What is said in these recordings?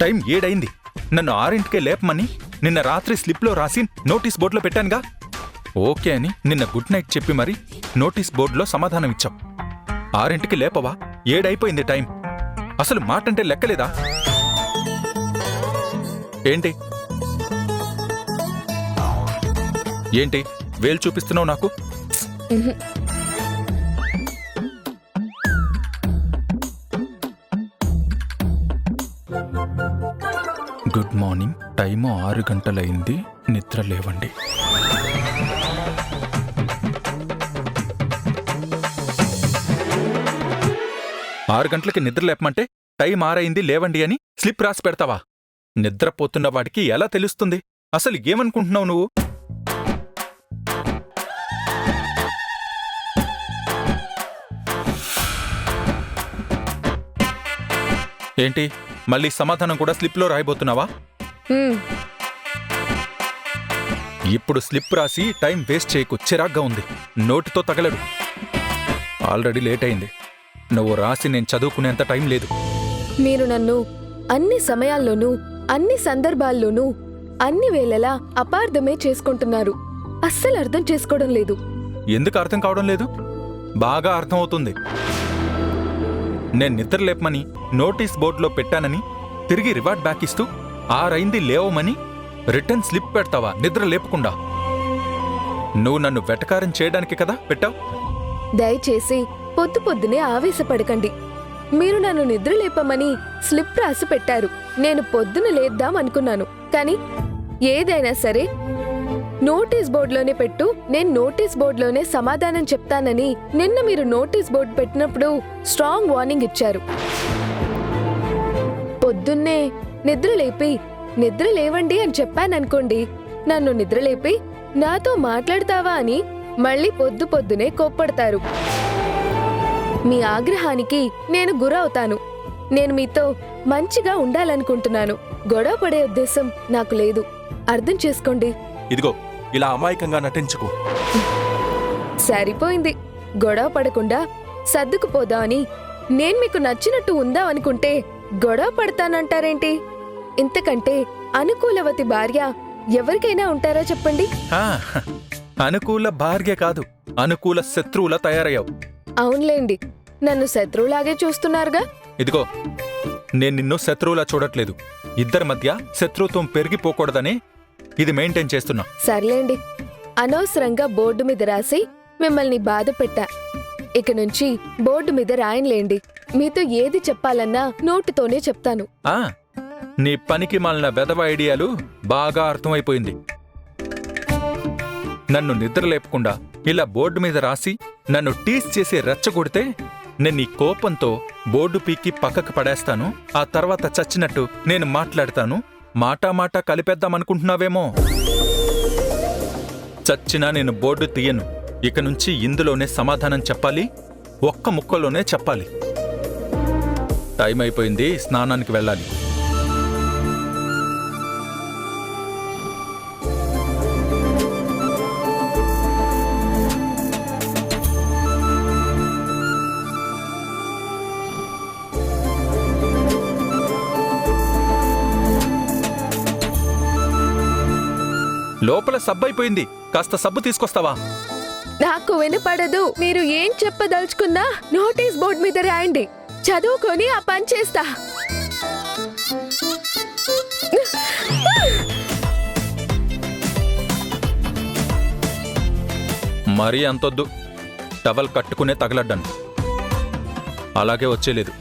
Time 7 అయింది. నన్ను 6ంటికే లేపమని నిన్న రాత్రి స్లిప్లో రాసి నోటీస్ బోర్డులో పెట్టానుగా. ఓకే అని నిన్న గుడ్ నైట్ చెప్పి మరి నోటీస్ బోర్డులో సమాధానం ఇచ్చాం. 6ంటికి లేపవా? 7 అయిపోయింది టైం. అసలు మాటంటే లెక్కలేదా ఏంటి? ఏంటి వేలు చూపిస్తున్నావు నాకు? Good morning. టైము 6 గంటలైంది. నిద్ర లేవండి. ఆరు గంటలకి నిద్ర లేపమంటే టైం 6 అయింది లేవండి అని స్లిప్ రాసి పెడతావా? నిద్రపోతున్న వాడికి ఎలా తెలుస్తుంది? అసలు ఏమనుకుంటున్నావు నువ్వు? ఏంటి మళ్ళీ సమాధానం కూడా స్లిప్లో రాయబోతున్నావా? ఇప్పుడు స్లిప్ రాసి టైం వేస్ట్ చేయకు. చిరాగ్గా ఉంది. నోటితో తగలడు. ఆల్రెడీ లేట్ అయింది. నువ్వు రాసి నేను చదువుకునేంత టైం లేదు. మీరు నన్ను అన్ని సమయాల్లోనూ అన్ని సందర్భాల్లోనూ అన్ని వేళలా అపార్థమే చేసుకుంటున్నారు. అస్సలు అర్థం చేసుకోవడం లేదు. ఎందుకు అర్థం కావడం లేదు? బాగా అర్థమవుతుంది. నేను నిద్ర లేపమని నోటీస్ బోర్డులో పెట్టానని తిరిగి రివార్డ్ బ్యాక్ ఇస్తూ 6 అయింది లేవమని రిటర్న్ స్లిప్ పెడతావా నిద్ర లేపకుండా? నువ్వు నన్ను వెటకారం చేయడానికి కదా పెట్టావు. దయచేసి పొద్దునే ఆవేశపడకండి. మీరు నన్ను నిద్ర లేపమని స్లిప్ రాసి పెట్టారు. నేను పొద్దున లేద్దాం అనుకున్నాను. కానీ ఏదైనా సరే నోటీస్ బోర్డులోనే పెట్టు, నేను నోటీస్ బోర్డులోనే సమాధానం చెప్తానని నిన్న మీరు నోటీస్ బోర్డు పెట్టినప్పుడు స్ట్రాంగ్ వార్నింగ్ ఇచ్చారు. పొద్దున్నే నిద్ర లేవండి అని చెప్పాననుకోండి, నన్ను నిద్రలేపి నాతో మాట్లాడతావా అని మళ్ళీ పొద్దునే కోప్పడతారు. మీ ఆగ్రహానికి నేను గురవుతాను. నేను మీతో మంచిగా ఉండాలనుకుంటున్నాను. గొడవ పడే ఉద్దేశం నాకు లేదు. అర్థం చేసుకోండి. ఇదిగో ఇలా అమాయకంగా నటించుకో. సరిపోయింది. గొడవ పడకుండా సర్దుకుపోదా అని నేను మీకు నచ్చినట్టు ఉందా అనుకుంటే గొడవ పడతానంటారేంటి? ఇంతకంటే అనుకూలవతి భార్య ఎవరికైనా ఉంటారా చెప్పండి? అనుకూల భార్య కాదు, అనుకూల శత్రువులా తయారయ్యావు. అవునులేండి, నన్ను శత్రువులాగే చూస్తున్నారుగా. ఇదిగో నేను నిన్ను శత్రువులా చూడట్లేదు. ఇద్దరి మధ్య శత్రుత్వం పెరిగిపోకూడదనే ఇది మెయింటైన్ చేస్తున్నా. సర్లేండి, అనవసరంగా బోర్డు మీద రాసి మిమ్మల్ని బాధ పెట్టా. ఇక నుంచి బోర్డు మీద రాయనులేండి. మీతో ఏది చెప్పాలన్నా నోటితోనే చెప్తాను. నీ పనికి మాలిన వెధవ ఐడియాలు బాగా అర్థమైపోయింది. నన్ను నిద్ర లేపకుండా ఇలా బోర్డు మీద రాసి నన్ను టీస్ చేసి రెచ్చగొడితే నేను నీ కోపంతో బోర్డు పీకి పక్కకు పడేస్తాను. ఆ తర్వాత చచ్చినట్టు నేను మాట్లాడతాను. మాట కలిపేద్దామనుకుంటున్నావేమో. చచ్చినా నేను బోర్డు తీయను. ఇక నుంచి ఇందులోనే సమాధానం చెప్పాలి. ఒక్క ముక్కలోనే చెప్పాలి. టైం అయిపోయింది, స్నానానికి వెళ్ళాలి. లోపల సబ్బైపోయింది. కాస్త సబ్బు తీసుకొస్తావా? నాకు వినపడదు. మీరు ఏం చెప్పదలుచుకున్నా నోటీస్ బోర్డు మీద రాయండి. చదువుకొని ఆ పని చేస్తా. మరీ అంతొద్దు. టవల్ కట్టుకునే తగలడ్డాను. అలాగే వచ్చేలేదు.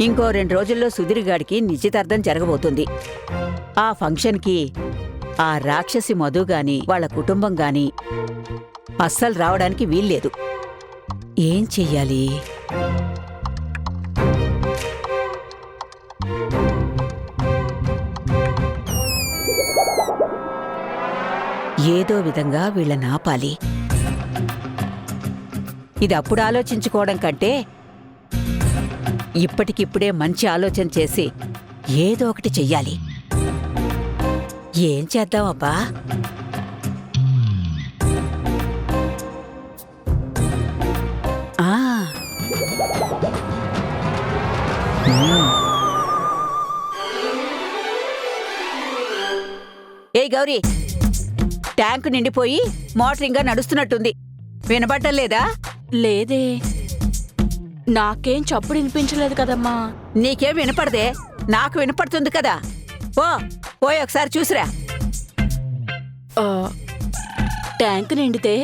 ఇంకో 2 రోజుల్లో సుధీర్గాడికి నిశ్చితార్థం జరగబోతుంది. ఆ ఫంక్షన్కి ఆ రాక్షసి మధు గాని వాళ్ళ కుటుంబం గాని అస్సలు రావడానికి వీల్లేదు. ఏం చెయ్యాలి? ఏదో విధంగా వీళ్ళని ఆపాలి. ఇది అప్పుడు ఆలోచించుకోవడం కంటే ఇప్పటికిప్పుడే మంచి ఆలోచన చేసి ఏదో ఒకటి చెయ్యాలి. ఏం చేద్దామబ్బా? ఏయ్ గౌరీ, ట్యాంకు నిండిపోయి మోటార్ ఇంకా నడుస్తున్నట్టుంది. వినబడ్డం లేదా? లేదే, నాకేం చప్పుడు వినిపించలేదు కదమ్మా. నీకేం వినపడదే? నాకు వినపడుతుంది కదా. పోయి ఒకసారి చూసిరా. ఆ, ట్యాంక్ నిండితే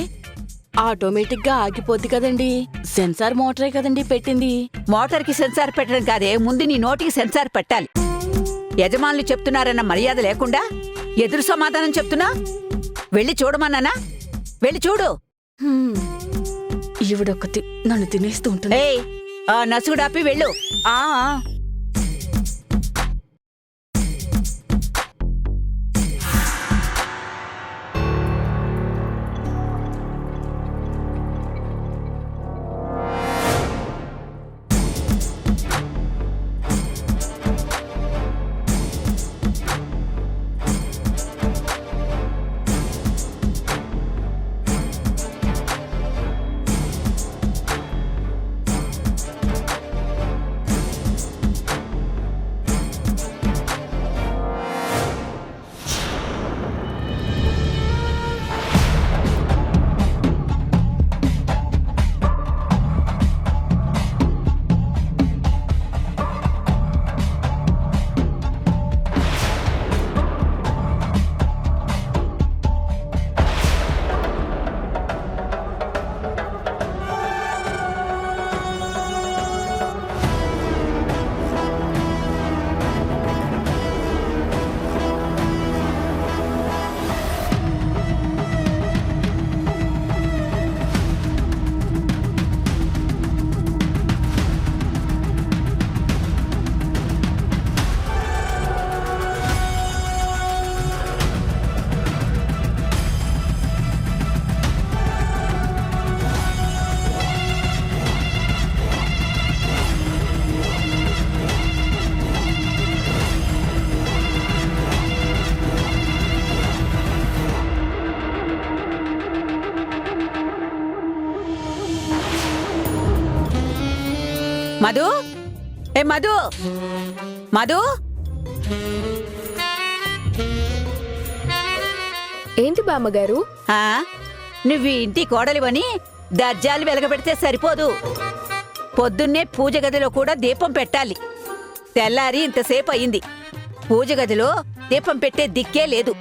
ఆటోమేటిక్ గా ఆగిపోద్ది కదండి. సెన్సార్ మోటరే కదండి పెట్టింది. మోటార్కి సెన్సార్ పెట్టడం కాదే, ముందు నీ నోటికి సెన్సార్ పెట్టాలి. యజమానులు చెప్తున్నారన్న మర్యాద లేకుండా ఎదురు సమాధానం చెప్తున్నా. వెళ్ళి చూడమన్నానా? వెళ్ళి చూడు. హ్మ్, ఈవిడొక్కతి నన్ను తినేస్తూ ఉంటుంది. ఏయ్, ఆ నసుగుడాపి వెళ్ళు. ఆ మధు, ఏ మధు, మధు. ఏంటి బామ్మగారు? నువ్వు ఇంటి కోడలివని దర్జాలు వెలగబెడితే సరిపోదు. పొద్దున్నే పూజ గదిలో కూడా దీపం పెట్టాలి. తెల్లారి ఇంతసేపు అయింది. పూజ గదిలో దీపం పెట్టే దిక్కే లేదు.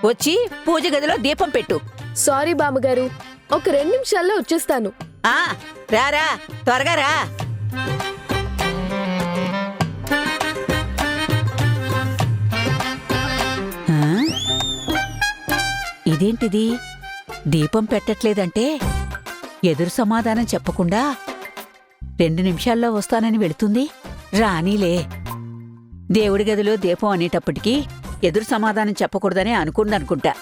వచ్చి పూజ గదిలో దీపం పెట్టు. సారీ బామ్మగారు, ఒక 2 నిమిషాల్లో వచ్చేస్తాను. రారా, త్వరగా రా. ఇదేంటిది? దీపం పెట్టట్లేదంటే ఎదురు సమాధానం చెప్పకుండా 2 నిమిషాల్లో వస్తానని వెళుతుంది. రానీలే. దేవుడి గదిలో దీపం అనేటప్పటికీ ఎదురు సమాధానం చెప్పకూడదని అనుకుందనుకుంటా.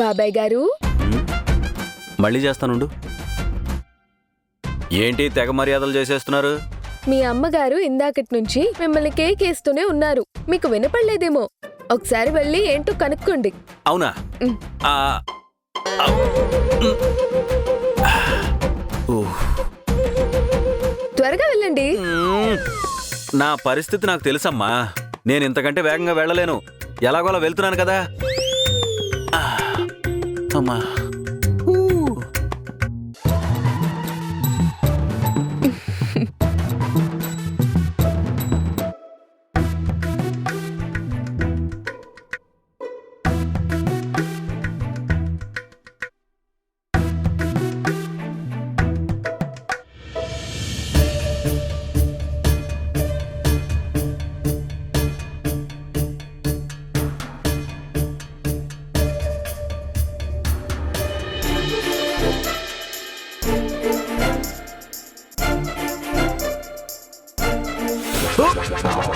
బాబాయ్ గారు, మళ్ళీ చేస్తానుండు. ఏంటి తెగ మర్యాదలు చేసేస్తున్నారు? మీ అమ్మగారు ఇందాకటి నుంచి మిమ్మల్ని కేకేస్తూనే ఉన్నారు. మీకు వినపడలేదేమో. ఒకసారి వెళ్ళి ఏంటో కనుక్కోండి. అవునా? త్వరగా వెళ్ళండి. నా పరిస్థితి నాకు తెలుసమ్మా. నేను ఇంతకంటే వేగంగా వెళ్ళలేను. ఎలాగోలా వెళ్తున్నాను కదా. అమ్మా,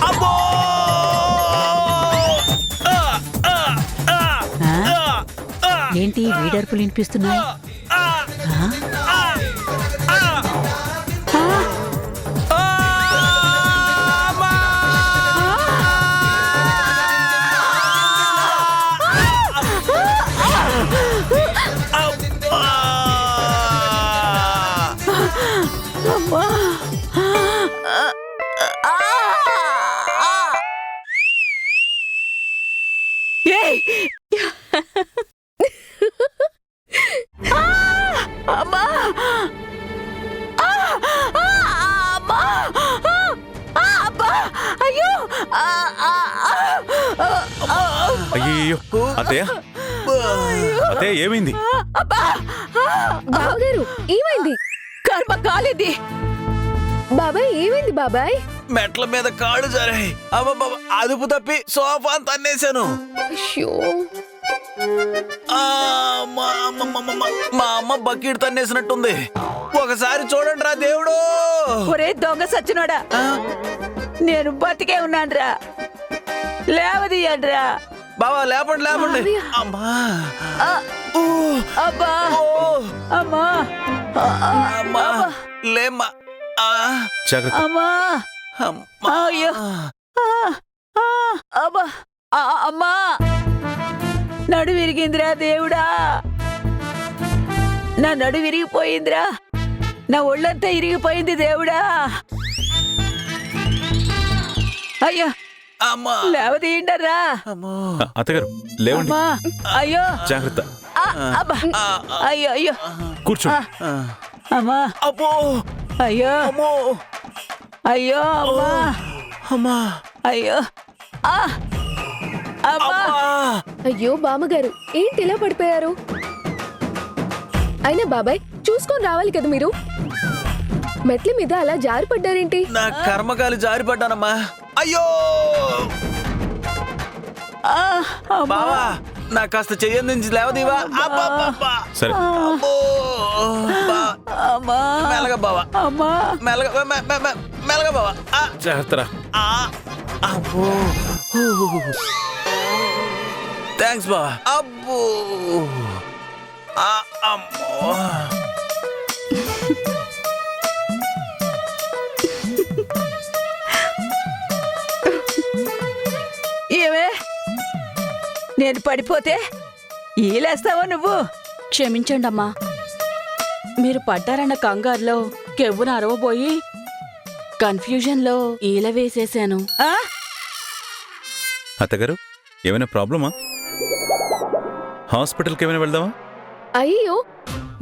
అబ్బో! ఏంటి వీడర్పులు వినిపిస్తున్నాయి? ఏయ్! అమ్మా! అమ్మా! అబ్బా! అయ్యో! అయ్యో అత్తయ్య అత్తయ్య ఏమైంది? అబ్బా! బావగారు ఏమైంది? కర్మ కాలింది. బాబాయ్ ఏమైంది బాబాయ్? మెట్ల మీద కాళ్ళు జారాయి. అబ్బబ్బబ్బ, అదుపు తప్పి సోఫా అంతా అన్నేశాను. అయ్యో మా అమ్మ బకెట్ తన్నేసినట్టుంది. ఒకసారి చూడండి రా దేవుడు. ఒరే దొంగ సచ్చినోడా, నేను బతికే ఉన్నానురా, లేవదీయండ్రా. బావా లేపండి లేపండి. మావయ్య. అమ్మా ఊ, అబ్బా! ఓ, అమ్మా! అమ్మా లేమ్మా. ఆ, జాగ్రత్త. అమ్మా! అమ్మా. అయ్యో! అబ్బా! అమ్మా! నడు విరిగిందిరా దేవుడా, నా నడు విరిగిపోయిందిరా, నా ఒళ్ళంతా ఇరిగిపోయింది దేవుడా. అయ్యో! అమ్మా లేవదీయండరా. అమ్మో. అత్తగారు లేవండి. అమ్మా! అయ్యో! జాగ్రత్త. అబ్బా! అయ్యో అయ్యో! కూర్చో. అమ్మా! అబ్బో అయ్యో! అమ్మో అయ్యో! అమ్మా! అమ్మా అయ్యో! అమ్మా! అమ్మా. అయ్యో బామ్మగారు ఏంటి ఇలా పడిపోయారు? అయినా బాబాయ్ చూసుకొని రావాలి కదా మీరు. మెట్ల మీద అలా జారి పడ్డారేంటి? నా కర్మకాలి జారిపడ్డానమ్మా. అయ్యో అమ్మా! బావా నా కాస్త చెయ్యందించి లేవదీవా. అబ్బబ్బబ్బా. సరే అబ్బో. అమ్మా! మెల్లగా బావా, అమ్మా! మెల్లగా మెల్లగా బావా. ఆ, జాగ్రత్తరా. ఆ, అబ్బో. థ్యాంక్స్ బావా. అబ్బో. ఆ, అమ్మో. ఏమే, నేను పడిపోతే ఈలేస్తావా నువ్వు? క్షమించండి అమ్మా, మీరు పడ్డారన్న కంగారులో కెవ్వున అరవబోయి కన్ఫ్యూజన్లో ఈల వేసేశాను. ఆ? అత్తగారు ఏమైనా ప్రాబ్లమా? హాస్పిటల్కి ఏమైనా వెళ్దామా? అయ్యో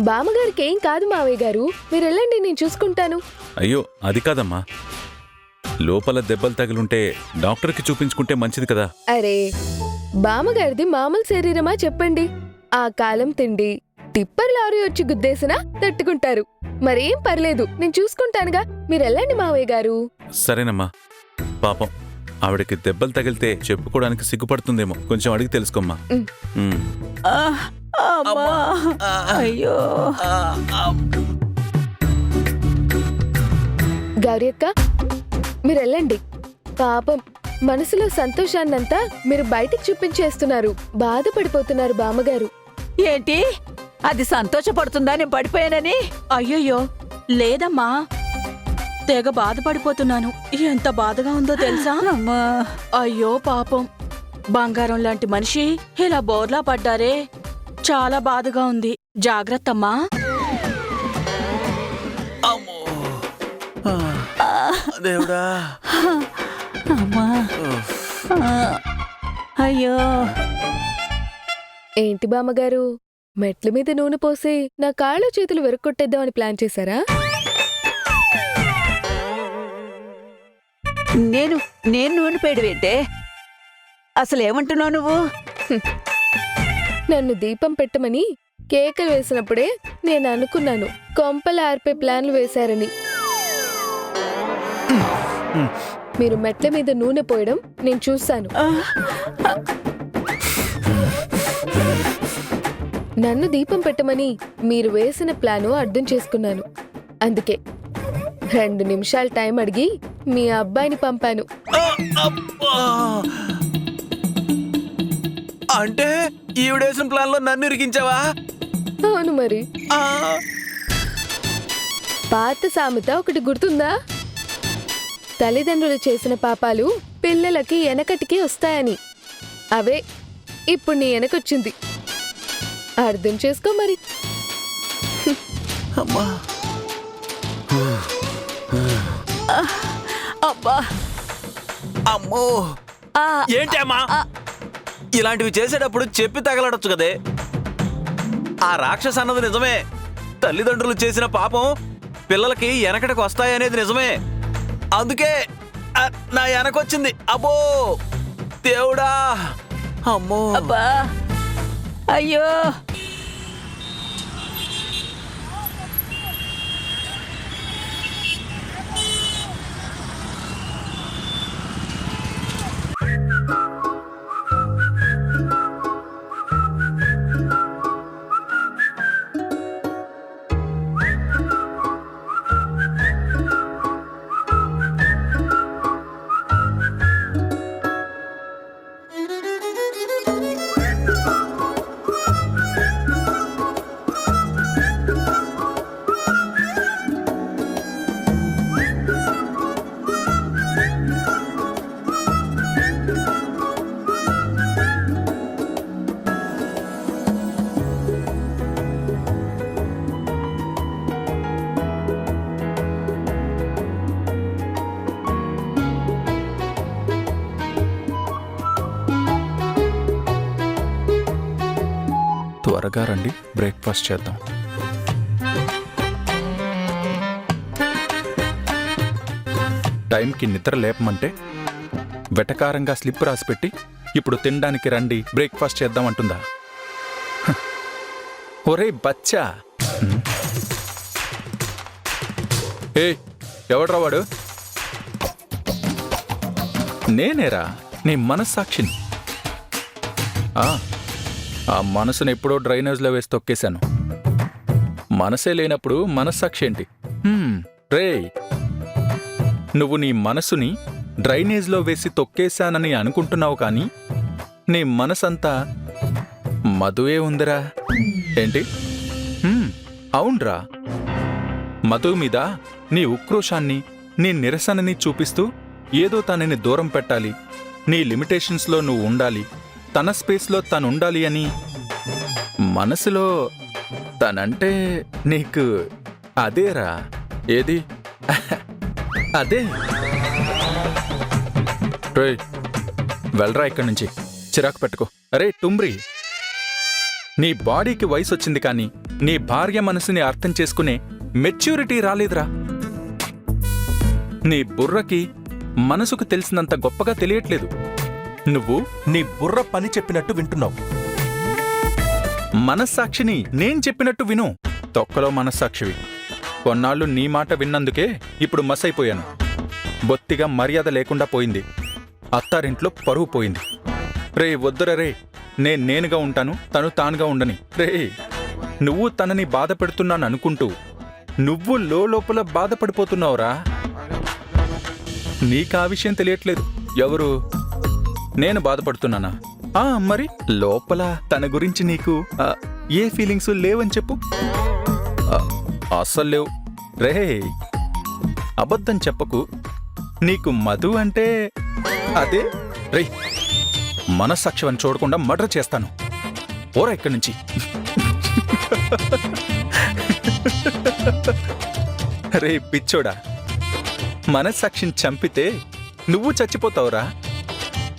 బామ్మగారికి ఏం కాదు మావయ్య గారు, మీరు వెళ్ళండి నేను చూసుకుంటాను. అయ్యో అది కాదమ్మా, లోపల దెబ్బలు తగిలుంటే డాక్టర్కి చూపించుకుంటే మంచిది కదా. అరే బామ్మగారిది మామూలు శరీరమా చెప్పండి. ఆ కాలం తిండి టిప్పర్ లారీ వచ్చి గుద్దేసినా తట్టుకుంటారు. మరేం పర్లేదు నేను చూసుకుంటానుగా, మీరు వెళ్ళండి మావయ్య గారు. సరేనమ్మా. పాపం ఆవిడకి దెబ్బలు తగిలితే చెప్పుకోవడానికి సిగ్గుపడుతుందేమో, కొంచెం అడిగి తెలుసుకోమ్మా. ఉమ్. ఆ, అమ్మా! అయ్యో! గౌరీ అక్క మీరు వెళ్ళండి. పాపం మనసులో సంతోషాన్నంతా మీరు బయటికి చూపించేస్తున్నారు. బాధపడిపోతున్నారు బామ్మగారు. ఏంటి అది సంతోషపడుతుందా నేను పడిపోయానని? అయ్యయ్యో లేదమ్మా, తెగ బాధపడిపోతున్నాను. ఎంత బాధగా ఉందో తెలుసా? అమ్మా! అయ్యో పాపం, బంగారం లాంటి మనిషి ఇలా బోర్లా పడ్డారే, చాలా బాధగా ఉంది. జాగ్రత్తమ్మా. అమ్మో. దేవుడా. అమ్మా! అయ్యో! ఏంటి బామ్మగారు మెట్ల మీద నూనె పోసి నా కాళ్ళు చేతులు వెరక్కొట్టేద్దామని ప్లాన్ చేశారా? నేను నూనె పేడువేంటే? అసలు ఏమంటున్నావు నువ్వు? నన్ను దీపం పెట్టమని కేకలు వేసినప్పుడే నేను అనుకున్నాను కొంపలు ఆర్పే ప్లాన్లు వేశారని. మీరు మెట్ల మీద నూనె పోయడం నేను చూశాను. నన్ను దీపం పెట్టమని మీరు వేసిన ప్లాను అర్థం చేసుకున్నాను. అందుకే 2 నిమిషాలు టైం అడిగి మీ అబ్బాయిని పంపాను. అబ్బా! అంటే ఈవిడేసిన ప్లాన్ లో నన్ను ఇరికించావా? అవును మరి. ఆ! పాత సామెత ఒకటి గుర్తుందా? తల్లిదండ్రులు చేసిన పాపాలు పిల్లలకి వెనకటికి వస్తాయని. అవే ఇప్పుడు నీ వెనకొచ్చింది. అర్థం చేసుకో మరి. అమ్మా! అబ్బా అమ్మో! ఆ, ఏంటి అమ్మా? ఇలాంటివి చేసేటప్పుడు చెప్పి తగలడొచ్చు కదే. ఆ రాక్షస అన్నది నిజమే. తల్లిదండ్రులు చేసిన పాపం పిల్లలకి వెనకటికి వస్తాయనేది నిజమే. అందుకే నా వెనకొచ్చింది. అబ్బో దేవుడా! అమ్మో! అబ్బా అయ్యో త్వరగా రండి, బ్రేక్ఫాస్ట్ చేద్దాం. టైంకి నిద్ర లేపమంటే వెటకారంగా స్లిప్ రాసిపెట్టి ఇప్పుడు తినడానికి రండి, బ్రేక్ఫాస్ట్ చేద్దాం అంటుందా? హ. ఒరే బచ్చా! ఏ ఎవడ్రా వాడు? నేనేరా, నీ మనస్సాక్షిని. ఆ మనసును ఎప్పుడో డ్రైనేజ్లో వేసి తొక్కేశాను. మనసే లేనప్పుడు మనస్సాక్షి ఏంటి? రేయ్, నువ్వు నీ మనసుని డ్రైనేజ్లో వేసి తొక్కేశానని అనుకుంటున్నావు కానీ నీ మనసంతా మధువే ఉందిరా. ఏంటి? అవునరా, మధు మీద నీ ఉక్రోషాన్ని, నీ నిరసనని చూపిస్తూ ఏదో తనని దూరం పెట్టాలి, నీ లిమిటేషన్స్లో నువ్వు ఉండాలి, తన స్పేస్లో తను ఉండాలి అని మనసులో తనంటే నీకు అదేరా. ఏది? అదే. రేయ్, వెళ్ళరా ఇక్కడి నుంచి, చిరాకు పెట్టుకో. అరే టుంబ్రి, నీ బాడీకి వయసు వచ్చింది కానీ నీ భార్య మనసుని అర్థం చేసుకునే మెచ్యూరిటీ రాలేదురా. నీ బుర్రకి మనసుకు తెలిసినంత గొప్పగా తెలియట్లేదు. నువ్వు నీ బుర్ర పని చెప్పినట్టు వింటున్నావు. మనస్సాక్షిని నేను చెప్పినట్టు విను. తొక్కలో మనస్సాక్షివి. కొన్నాళ్ళు నీ మాట విన్నందుకే ఇప్పుడు మసైపోయాను. బొత్తిగా మర్యాద లేకుండా పోయింది. అత్తారింట్లో పరువు పోయింది. రే వద్దురా రే, నేనుగా ఉంటాను, తను తానుగా ఉండని. రే, నువ్వు తనని బాధ పెడుతున్నాను అనుకుంటూ నువ్వు లోపల బాధపడిపోతున్నావురా. నీకా విషయం తెలియట్లేదు. ఎవరు? నేను బాధపడుతున్నానా? మరి లోపల తన గురించి నీకు ఏ ఫీలింగ్స్ లేవని చెప్పు. అస్సలు లేవు. రే, అబద్ధం చెప్పకు. నీకు మధు అంటే అదే. రే, మనస్సాక్షిని చూడకుండా మర్డర్ చేస్తాను. ఓరా ఇక్కడి నుంచి. రే పిచ్చోడా, మనస్సాక్షిని చంపితే నువ్వు చచ్చిపోతావురా.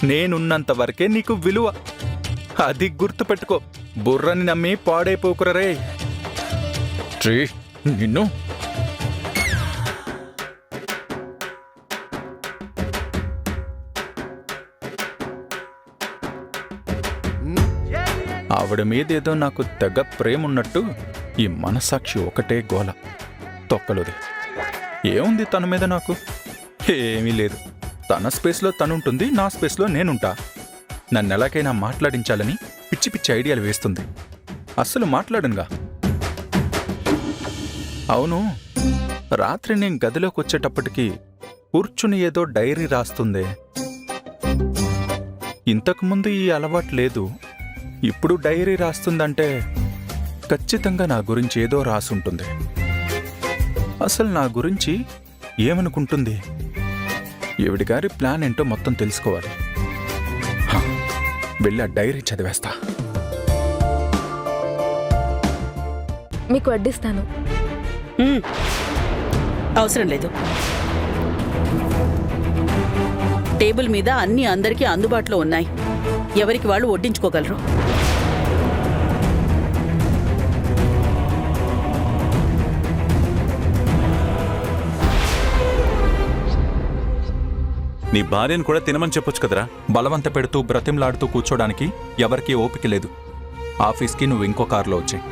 నేనున్నంత వరకే నీకు విలువ. అది గుర్తుపెట్టుకో. బుర్రని నమ్మి పాడైపోకురా రే. నిన్ను ఆవిడ మీదేదో నాకు తెగ ప్రేమున్నట్టు ఈ మనస్సాక్షి ఒకటే గోల. తొక్కలోది. ఏముంది తన మీద నాకు? ఏమీ లేదు. తన స్పేస్లో తనుంటుంది, నా స్పేస్లో నేనుంటా. నన్నెలాగైనా మాట్లాడించాలని పిచ్చి పిచ్చి ఐడియాలు వేస్తుంది. అస్సలు మాట్లాడనుగా. అవును, రాత్రి నేను గదిలోకి వచ్చేటప్పటికి కూర్చుని ఏదో డైరీ రాస్తుందే. ఇంతకుముందు ఈ అలవాటు లేదు. ఇప్పుడు డైరీ రాస్తుందంటే ఖచ్చితంగా నా గురించి ఏదో రాసుంటుంది. అసలు నా గురించి ఏమనుకుంటుంది? ఈవిడి గారి ప్లాన్ ఏంటో మొత్తం తెలుసుకోవాలి. హ, వెళ్ళి ఆ డైరీ చదివేస్తా. మీకు వడ్డిస్తాను. అవసరం లేదు. టేబుల్ మీద అన్ని అందరికీ అందుబాటులో ఉన్నాయి. ఎవరికి వాళ్ళు వడ్డించుకోగలరు. నీ భార్యను కూడా తినమని చెప్పొచ్చు కదరా. బలవంత పెడుతూ బ్రతిమలాడుతూ కూర్చోడానికి ఎవరికీ ఓపిక లేదు. ఆఫీస్కి నువ్వు ఇంకో కారులో వచ్చాయి.